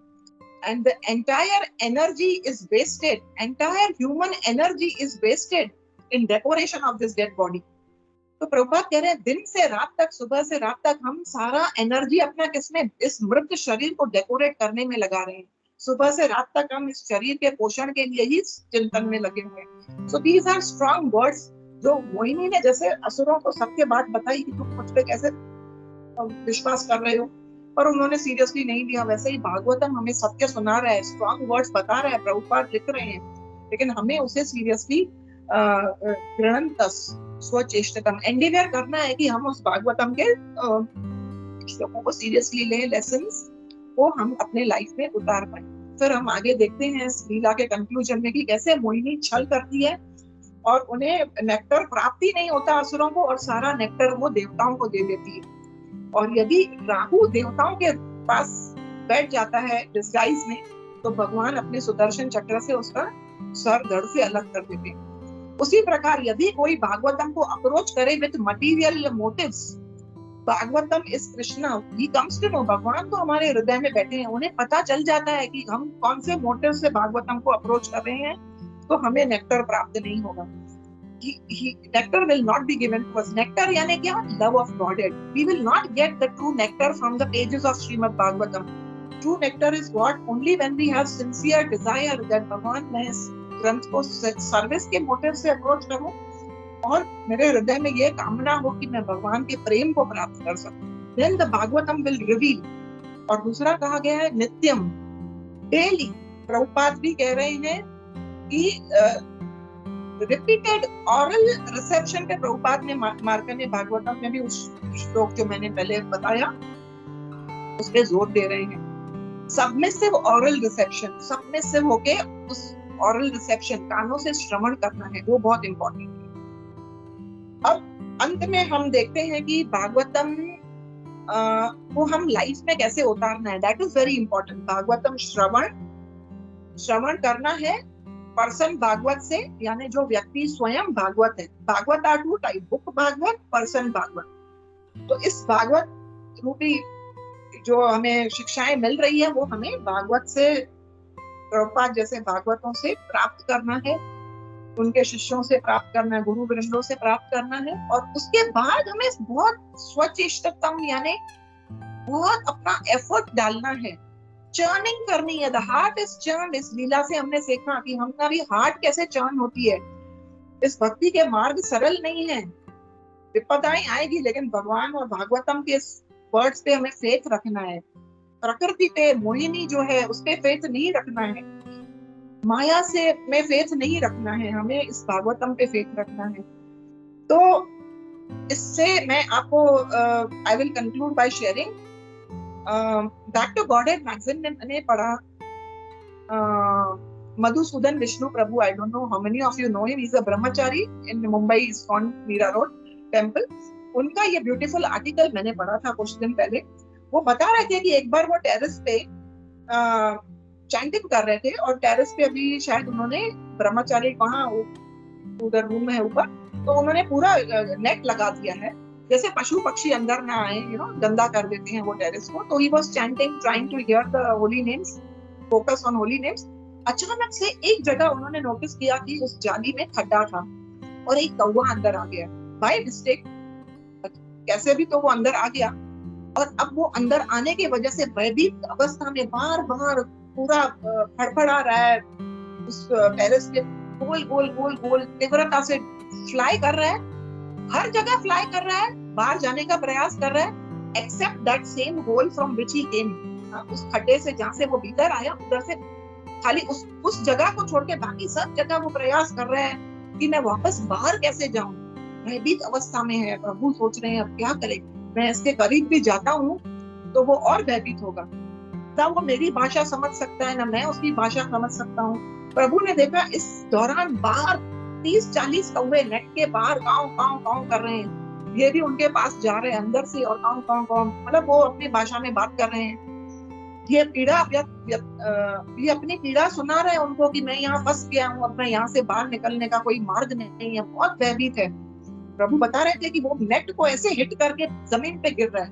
and the entire energy is wasted, entire human energy is wasted in decoration of this dead body. तो प्रभुपाद कह रहे हैं दिन से रात तक, सुबह से रात तक हम सारा एनर्जी अपना किसमें, इस मृत शरीर को डेकोरेट करने में लगा रहे हैं। सुबह से रात तक हम इस शरीर के पोषण के लिए ही चिंतन में लगे हुए हैं। So these are strong words जो मोहिनी ने जैसे असुरों को सत्य बात बताई कि तुम मुझ पे कैसे विश्वास कर रहे हो, पर उन्होंने सीरियसली नहीं लिया। वैसे ही भागवतम हमें सत्य सुना रहा है, स्ट्रॉन्ग वर्ड्स बता रहा है, प्रभुपाद लिख रहे हैं, लेकिन हमें उसे सीरियसली गृहंतस स्वचेष्टतम एंडिवेयर करना है कि हम उस भागवतम के श्लोकों को सीरियसली लें, लेसन्स को हम अपने लाइफ में उतार पाए। फिर हम आगे देखते हैं इस लीला के कंक्लूजन में कि कैसे मोहिनी छल करती है और उन्हें नेक्टर प्राप्त ही नहीं होता असुरों को, और सारा नेक्टर वो देवताओं को दे देती है। और यदि राहु देवताओं के पास बैठ जाता है डिस्गाइज में, तो भगवान अपने सुदर्शन चक्र से उसका सर धड़ से अलग कर देते हैं। उसी प्रकार यदि कोई भागवतम को अप्रोच करे with material motives, Bhagavatam is Krishna, he comes to know, भगवान तो हमारे हृदय में बैठे हैं, उन्हें पता चल जाता है कि हम कौन से मोटिव से भागवतम को अप्रोच कर रहे हैं, तो हमें नेक्टर प्राप्त नहीं होगा। Nectar will not be given to us. Nectar यानी क्या? Love of Godhead. We will not get the true nectar from the pages of Srimad Bhagavatam. True nectar is what? Only when we have sincere desire that भगवान मैं इस ग्रंथ को service के motive से approach करूं और मेरे हृदय में ये कामना हो कि मैं भगवान के प्रेम को प्राप्त कर सकूं, then the Bhagavatam will reveal. और दूसरा कहा गया है नित्यम, डेली। प्रभुपाद भी कह रहे हैं कि रिपीटेड ऑरल रिसेप्शन के प्रभुपाद ने मार्कंडेय भागवतम में भी उस श्लोक जो मैंने पहले बताया उस पे जोर दे रहे हैं। सबमिसिव ऑरल रिसेप्शन, सबमिसिव होके उस ऑरल रिसेप्शन, कानों से श्रवण करना है, वो बहुत इंपॉर्टेंट है। अब अंत में हम देखते हैं कि भागवतम को हम लाइफ में कैसे उतारना है, that is very important. Bhagavatam श्रवण करना है पर्सन भागवत से, यानी जो व्यक्ति स्वयं भागवत है। Bhagavat are two type, book Bhagavat, person Bhagavat. तो इस भागवत रूपी जो हमें शिक्षाएं मिल रही है वो हमें भागवत से, प्रभुपाद जैसे भागवतों से प्राप्त करना है, उनके शिष्यों से प्राप्त करना है, गुरु वृंदों से प्राप्त करना है। और उसके बाद हमें बहुत स्वचेष्टतम यानी बहुत अपना एफर्ट डालना है, चर्निंग करनी है। The heart is churn. इस लीला से हमने सीखा कि हमारी हार्ट कैसे चर्न होती है। इस भक्ति के मार्ग सरल नहीं है, विपदाएं आएगी, लेकिन भगवान और भागवतम के वर्ड्स पे हमें फेथ रखना है। प्रकृति पे, मोहिनी जो है उस पे फेथ नहीं रखना है, माया से में फेथ नहीं रखना है, हमें इस भागवतम पे फेथ रखना है। तो इससे मैं आपको I will conclude by sharing Back to Godhead magazine में मैंने पढ़ा Madhusudan Vishnu Prabhu, I don't know how many of you know him, he is a brahmachari in Mumbai ISKCON Mira road temple. उनका ये ब्यूटीफुल आर्टिकल मैंने पढ़ा था कुछ दिन पहले। वो बता रहे थे कि एक बार वो टेरेस पे चैंटिंग कर रहे थे, और टेरेस पे अभी शायद उन्होंने ब्रह्मचारी वहां उधर रूम है ऊपर, तो उन्होंने पूरा नेट लगा दिया है, जैसे पशु पक्षी अंदर ना आए, गंदा कर देते हैं वो टेरेस को। तो he was chanting, trying to hear the holy names, focus on holy names. अचानक से एक जगह उन्होंने नोटिस किया कि उस जाली में खड्डा था और एक कौवा अंदर आ गया बाय मिस्टेक, कैसे भी तो वो अंदर आ गया। और अब वो अंदर आने की वजह से भयभीत अवस्था में बार बार पूरा फड़फड़ा रहा है, उस टेरेस के गोल गोल गोल गोल तीव्रता से फ्लाई कर रहा है, हर जगह फ्लाई कर रहा है, बाहर जाने का प्रयास कर रहा है, except that same hole from which he came. उस खड्डे से जहां से वो भीतर आया उधर से खाली उस जगह को छोड़ के बाकी सब जगह वो प्रयास कर रहा है कि मैं वापस बाहर कैसे जाऊं। भयभीत अवस्था में है। प्रभु सोच रहे हैं अब क्या करें, मैं इसके करीब भी जाता हूँ तो वो और भयभीत होगा, ना वो मेरी भाषा समझ सकता है ना मैं उसकी भाषा समझ सकता हूँ। प्रभु ने देखा इस दौरान बाहर 30-40 कौवे नेट के बाहर काऊ काऊ काऊ कर रहे हैं, ये भी उनके पास जा रहे हैं अंदर से और काऊ काऊ काऊ, मतलब वो अपनी भाषा में बात कर रहे हैं। ये पीड़ा ये अपनी पीड़ा सुना रहे हैं उनको कि मैं यहाँ फंस गया हूँ, अब मैं यहाँ से बाहर निकलने का कोई मार्ग नहीं है, बहुत भयभीत है। प्रभु बता रहे थे कि वो नेट को ऐसे हिट करके जमीन पे गिर रहा है,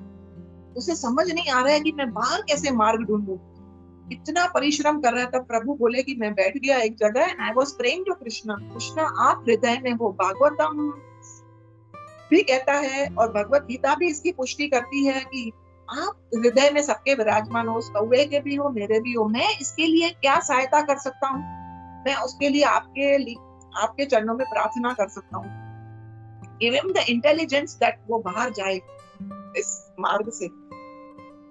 उसे समझ नहीं आ रहा है कि मैं बाहर कैसे मार्ग ढूंढूं, इतना परिश्रम कर रहा था। प्रभु बोले कि मैं बैठ गया एक जगह and I was praying to Krishna, Krishna आप हृदय में हो। भागवतम भी कहता है और भगवत गीता भी इसकी पुष्टि करती है कि आप हृदय में सबके विराजमान हो, उस कौवे के भी हो, मेरे भी हो। मैं इसके लिए क्या सहायता कर सकता हूँ? मैं उसके लिए आपके चरणों में प्रार्थना कर सकता हूँ। Give him the intelligence that वो बाहर जाए इस मार्ग से।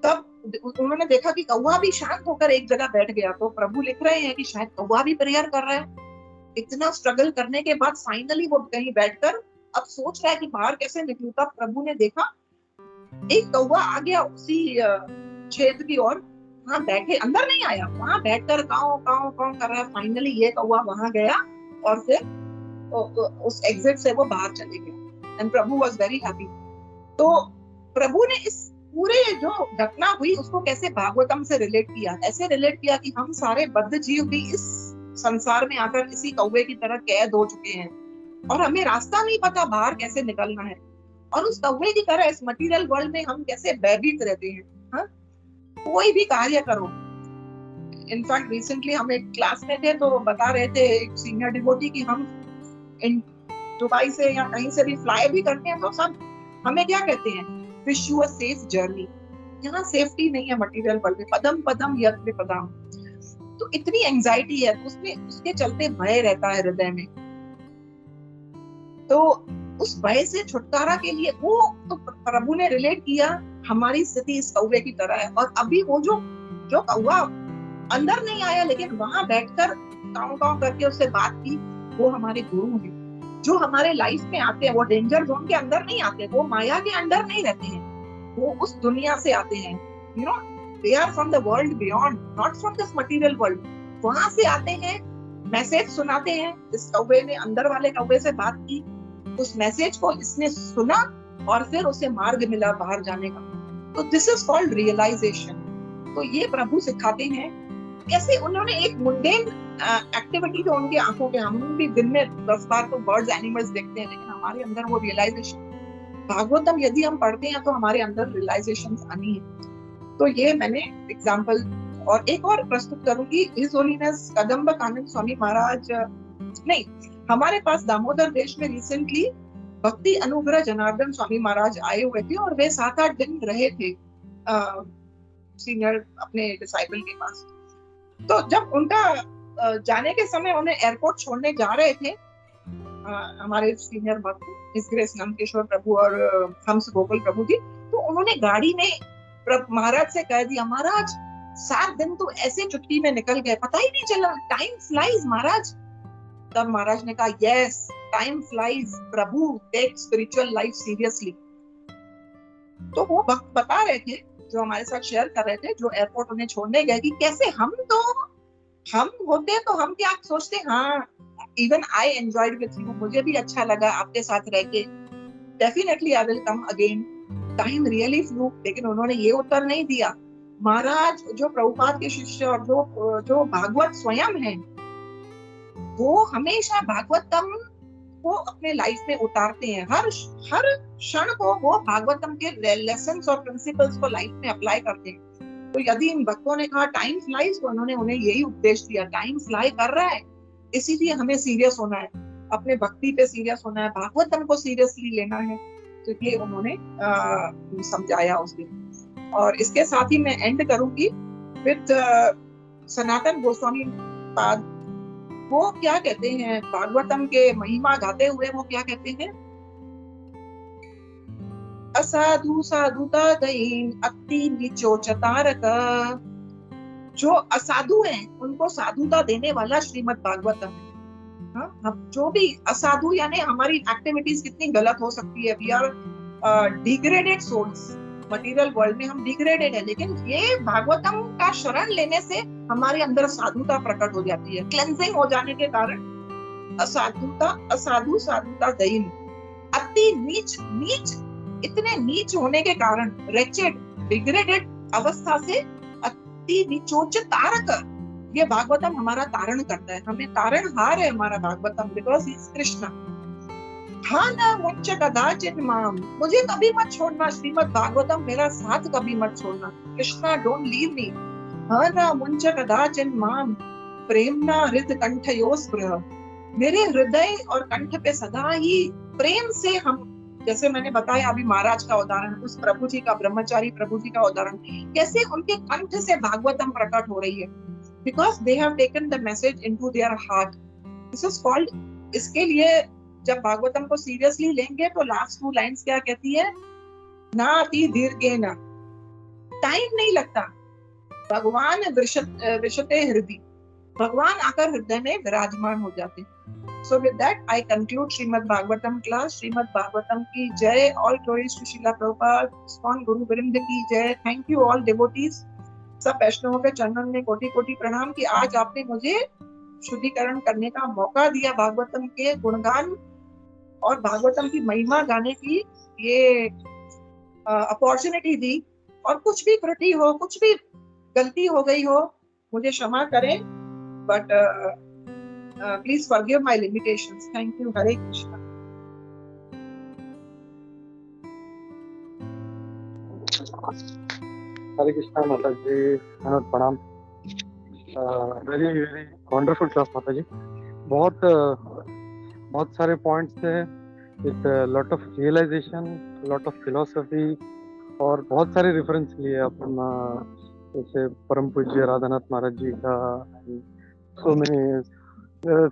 तब उन्होंने देखा कि कौवा भी शांत होकर एक जगह बैठ गया। तो प्रभु लिख रहे हैं कि शायद कौवा भी प्रेयर कर रहा है। इतना स्ट्रगल करने के बाद फाइनली वो कहीं बैठकर अब सोच रहा है कि बाहर कैसे निकलूं। तब प्रभु ने देखा एक कौवा आ गया उसी क्षेत्र की ओर। वहां बैठे, अंदर नहीं आया, वहां बैठकर काऊ काऊ काऊ कर रहा है। फाइनली ये कौवा वहां गया और फिर उस एग्जिट से वो बाहर चले गए and Prabhu was very happy. तो प्रभु ने इस पूरे जो घटना हुई उसको कैसे भागवतम से रिलेट किया, ऐसे रिलेट किया कि हम सारे बद्ध जीव भी इस संसार में आकर इसी कौवे की तरह कैद हो चुके हैं और हमें रास्ता नहीं पता बाहर कैसे निकलना है। और उस कौवे की तरह इस मटेरियल वर्ल्ड में हम कैसे भयभीत रहते हैं। हाँ? कोई भी कार्य करो। इनफैक्ट रिसेंटली हम एक क्लास में थे तो बता रहे थे एक सीनियर डिवोटी कि हम दुबई से या कहीं से भी फ्लाई भी करते हैं तो सब हमें क्या कहते हैं, wish you a safe journey. यहाँ सेफ्टी नहीं है मटेरियल वर्ल्ड में। पदम पदम यत विपदाम। तो इतनी एंजाइटी है तो उसमें उसके चलते भय रहता है हृदय में। तो उस भय से छुटकारा के लिए वो तो प्रभु ने रिलेट किया हमारी स्थिति इस कौवे की तरह है। और अभी वो जो कौवा अंदर नहीं आया लेकिन वहां बैठकर काऊ काऊ करके उससे बात की, वो हमारे गुरु हैं जो हमारे लाइफ में आते हैं। वो डेंजर जोन के अंदर नहीं आते, वो माया के अंदर नहीं रहते हैं, वो उस दुनिया से आते हैं। You know, they are from the world beyond, not from this material world. वहां से आते हैं, मैसेज सुनाते हैं। इस कौवे ने अंदर वाले कौवे से बात की, उस मैसेज को इसने सुना और फिर उसे मार्ग मिला बाहर जाने का। तो दिस इज कॉल्ड रियलाइजेशन। तो ये प्रभु सिखाते हैं कैसे उन्होंने एक मुंडेन एक्टिविटी जो उनकी आंखों के, हम भी दिन में 10 बार तो बर्ड्स एनिमल्स देखते हैं लेकिन हमारे अंदर वो रियलाइजेशन, भागवतम यदि हम पढ़ते हैं तो हमारे अंदर रियलाइजेशन आनी है। तो ये मैंने एग्जाम्पल और एक और प्रस्तुत करूंगी। हिज होलीनेस कदम्ब कानन स्वामी महाराज, नहीं, हमारे पास दामोदर देश में रिसेंटली भक्ति अनुग्रह जनार्दन स्वामी महाराज आए हुए थे और वे 7-8 दिन रहे थे सीनियर अपने डिसाइपल के पास। तो जब उनका जाने के समय उन्हें एयरपोर्ट छोड़ने जा रहे थे हमारे सीनियर भक्त हिज ग्रेस नंदकिशोर प्रभु और हंस गोकुल प्रभु जी, तो उन्होंने गाड़ी में महाराज से कह दिया, महाराज 7 दिन तो ऐसे चुटकी में निकल गए, पता ही नहीं चला, टाइम फ्लाइज महाराज। तब महाराज ने कहा, यस टाइम फ्लाइज, प्रभु टेक स्पिरिचुअल लाइफ सीरियसली। तो वो भक्त बता रहे थे जो हमारे साथ शेयर कर रहे थे, जो एयरपोर्ट उन्हें छोड़ने गए, कि कैसे हम होते तो हम क्या सोचते, हाँ even I enjoyed with you, मुझे भी अच्छा लगा आपके साथ रह के, definitely I will come again, time really flu. लेकिन उन्होंने ये उत्तर नहीं दिया। महाराज जो प्रभुपाद के शिष्य और जो भागवत स्वयं हैं, वो हमेशा भागवतम को अपने लाइफ में उतारते हैं। हर क्षण को वो भागवतम के लेसन्स और प्रिंसिपल्स को लाइफ में अप्लाई करते हैं। तो यदि इन भक्तों ने कहा टाइम फ्लाइज, तो उन्होंने उन्हें यही उपदेश दिया, टाइम फ्लाई कर रहा है, इसीलिए हमें सीरियस होना है, अपने भक्ति पे सीरियस होना है, भागवतम को सीरियसली लेना है। तो ये उन्होंने समझाया उस दिन। और इसके साथ ही मैं एंड करूंगी विद सनातन गोस्वामी पाद। वो क्या कहते हैं, भागवतम के महिमा गाते हुए वो क्या कहते हैं, असाधु साधुता दयीन अति नीचो चतारक। जो असाधु हैं उनको साधुता देने वाला श्रीमद् भागवतम है। हाँ, जो भी असाधु यानी हमारी एक्टिविटीज कितनी गलत हो सकती है, we are degraded souls, material world में हम डिग्रेडेड है, लेकिन ये भागवतम का शरण लेने से हमारे अंदर साधुता प्रकट हो जाती है। क्लेंजिंग हो जाने के कारण असाधु साधुता दयीन, अति नीच, इतने नीच होने के कारण, रेचेड डिग्रेडेड अवस्था से अति नीचोच तारक, ये भागवतम हमारा तारण करता है। हमें तारण हार है हमारा Bhagavatam, because he is Krishna. हाँ ना मुच्च कदाचित माम, मुझे कभी मत छोड़ना, श्रीमद् भागवतम मेरा साथ कभी मत छोड़ना, कृष्णा डोंट लीव मी। हर मुंच कदाचिन माम प्रेमना हृद कंठयोस्पृह। मेरे हृदय और कंठ पे सदा ही प्रेम से हम, जैसे मैंने बताया अभी महाराज का उदाहरण, उस प्रभु जी का, ब्रह्मचारी प्रभु जी का उदाहरण, कैसे उनके कंठ से भागवतम प्रकट हो रही है, because they have taken the message into their heart. This is called, इसके लिए जब भागवतम को सीरियसली लेंगे तो लास्ट 2 लाइन्स क्या कहती है, ना अति दीर्घे न, टाइम नहीं लगता, भगवान विशते हृदय, भगवान आकर हृदय में विराजमान हो जाते। So with that, I conclude Srimad Bhagavatam class. Srimad Bhagavatam की जय, all glories to Srila Prabhupada, ISKCON गुरु वृंद की जय। Thank you all devotees, सब वैष्णवों के चरणों में कोटि कोटि प्रणाम कि आज आपने मुझे शुद्धिकरण करने का मौका दिया, भागवतम के गुणगान और भागवतम की महिमा गाने की ये अपॉर्चुनिटी दी। और कुछ भी त्रुटि हो, कुछ भी गलती हो गई हो, मुझे क्षमा करें, but please forgive my limitations. Thank you. Hare Krishna. Hare Krishna, Mataji. Anand Pranam. Very very wonderful class, Mataji. बहुत सारे पॉइंट्स थे, with lot of realisation, lot of philosophy, और बहुत सारे रेफरेंस लिए अपना, जैसे परम पूज्य राधानाथ महाराज जी का,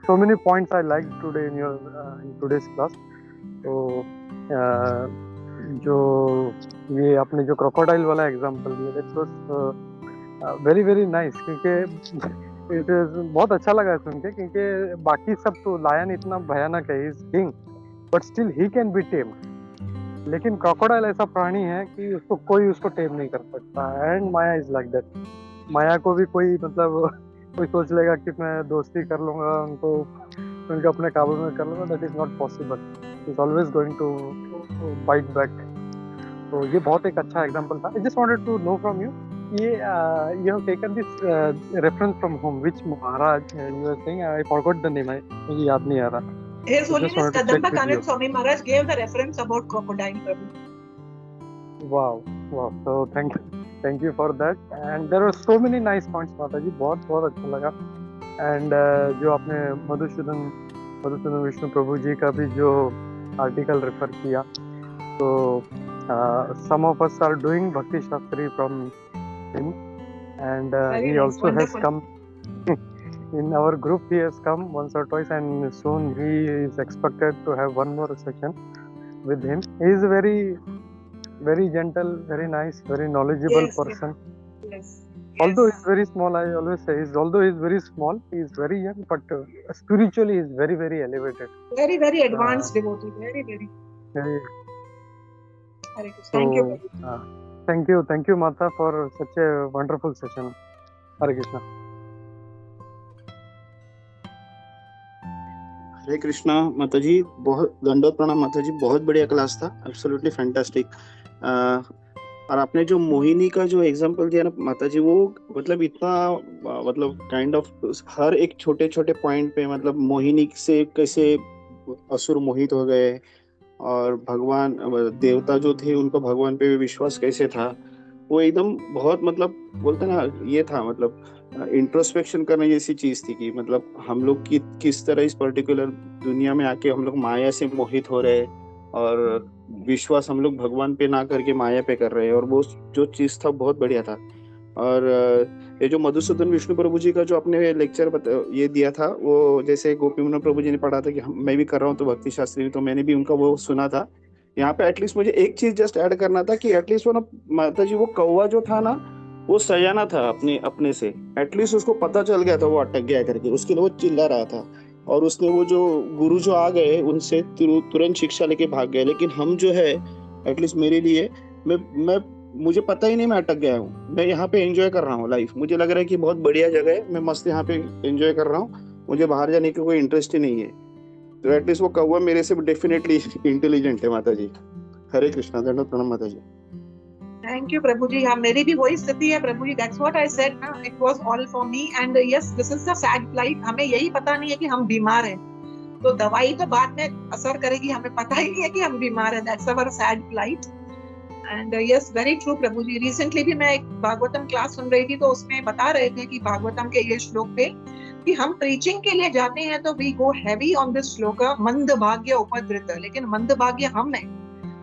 so many points I liked today in your in today's class. तो जो ये आपने जो क्रोकोडाइल वाला एग्जांपल दिया, that was very very nice, क्योंकि इट इज बहुत अच्छा लगा सुन के, क्योंकि बाकी सब तो लायन इतना भयानक है, is king but still he can be tamed, लेकिन क्रोकोडाइल ऐसा प्राणी है कि उसको कोई उसको टेम नहीं कर सकता। And Maya is like that. Maya को भी कोई मतलब कोई सोच लेगा कि मैं दोस्ती कर लूंगा उनको, उनको अपने काबू में कर लूंगा, that is not possible, is always going to bite back. तो ये बहुत एक अच्छा एग्जांपल था। I just wanted to know from you, ये you have taken this reference from home, which Maharaj you are saying, I forgot the name, मुझे याद नहीं आ रहा। His Holiness Kadambakanand Swami Maharaj gave the reference about crocodile, Prabhu. Wow. So thank you for that. And there were so many nice points, Mataji. बहुत अच्छा लगा। And जो आपने मधुसूदन विष्णु प्रभु जी का भी जो आर्टिकल रेफर किया, तो some of us are doing Bhakti Shastri from him, and he nice, also wonderful. has come in our group. He has come once or twice, and soon he is expected to have one more session with him. He is very gentle, very nice, very knowledgeable person. Yes. Although he's very small, I always say, although he's very small, he is very young, but spiritually he is very very elevated. Very very advanced devotee. Very. Very. Hare Krishna. Thank you, Prabhu. Thank you, Mata, for such a wonderful session. Hare Krishna. हरे कृष्णा माताजी, बहुत दंडोत प्रणाम माताजी, बहुत बढ़िया class था, absolutely fantastic. और आपने जो मोहिनी का जो एग्जांपल दिया ना माताजी, वो मतलब इतना मतलब काइंड ऑफ हर एक छोटे छोटे पॉइंट पे, मतलब मोहिनी से कैसे असुर मोहित हो गए, और भगवान देवता जो थे उनको भगवान पे विश्वास कैसे था, वो एकदम बहुत मतलब बोलते ना, ये था मतलब इंट्रोस्पेक्शन करने जैसी चीज थी कि मतलब हम लोग की किस तरह इस पर्टिकुलर दुनिया में आके हम लोग माया से मोहित हो रहे, और विश्वास हम लोग भगवान पे ना करके माया पे कर रहे हैं, और वो जो चीज था बहुत बढ़िया था। और ये जो मधुसूदन विष्णु प्रभु जी का जो आपने लेक्चर ये दिया था, वो जैसे गोपी मोहन प्रभु जी ने पढ़ा था कि मैं भी कर रहा हूँ तो भक्ति शास्त्री, तो मैंने भी उनका वो सुना था। यहाँ पे एटलीस्ट मुझे एक चीज जस्ट ऐड करना था कि एटलीस्ट वो ना माता जी, वो कौवा जो था ना, वो सयाना था अपने से, एटलीस्ट उसको पता चल गया था वो अटक गया करके, उसके लिए वो चिल्ला रहा था, और उसने वो जो गुरु जो आ गए उनसे तुरंत शिक्षा लेके भाग गए। लेकिन हम जो है एटलीस्ट मेरे लिए, मैं मुझे पता ही नहीं मैं अटक गया हूँ, मैं यहाँ पे एंजॉय कर रहा हूँ लाइफ, मुझे लग रहा है कि बहुत बढ़िया जगह है, मैं मस्त यहाँ पे एंजॉय कर रहा हूँ, मुझे बाहर जाने की कोई इंटरेस्ट ही नहीं है। तो एटलीस्ट वो कौवा मेरे से डेफिनेटली इंटेलिजेंट है माता जी। हरे कृष्णा, दंडवत प्रणाम माता जी। Thank you, Prabhu ji. हाँ, मेरी भी वही स्थिति है प्रभु जी। That's what I said ना. It was all for me and yes, this is the sad plight. हमें यही पता नहीं है कि हम बीमार हैं, तो दवाई तो बाद में असर करेगी, हमें पता ही नहीं है कि हम बीमार हैं। That's our sad plight. And yes, very true Prabhu ji. Recently भी मैं एक भागवतम क्लास सुन रही थी, तो उसमें बता रहे थे कि भागवतम के ये श्लोक पे कि हम प्रीचिंग के लिए जाते हैं तो we go heavy on this श्लोक, मंद भाग्य उपद्रित, लेकिन मंद भाग्य हम है,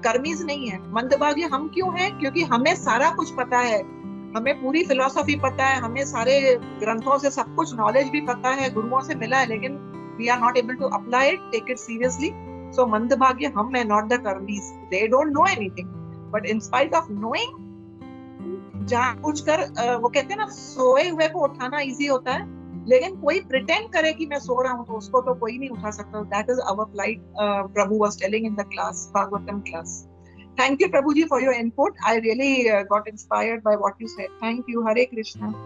कर्मीज नहीं है। मंद भाग्य हम क्यों है? क्योंकि हमें सारा कुछ पता है, हमें पूरी फिलोसफी पता है, हमें सारे ग्रंथों से सब कुछ नॉलेज भी पता है, गुरुओं से मिला है, लेकिन we are not able to apply it, take it seriously. So मंद भाग्य हम है, नॉट द कर्मीज। They don't know anything, but in spite of knowing, जानबूझकर वो कहते हैं ना, सोए हुए को उठाना इजी होता है, लेकिन कोई प्रिटेंड करे कि मैं सो रहा हूँ तो उसको तो कोई नहीं उठा सकता। That is our plight, Prabhu was telling in the class, Bhagavatam class. Thank you Prabhuji for your input. I really got inspired by what you said. Thank you. Hare Krishna.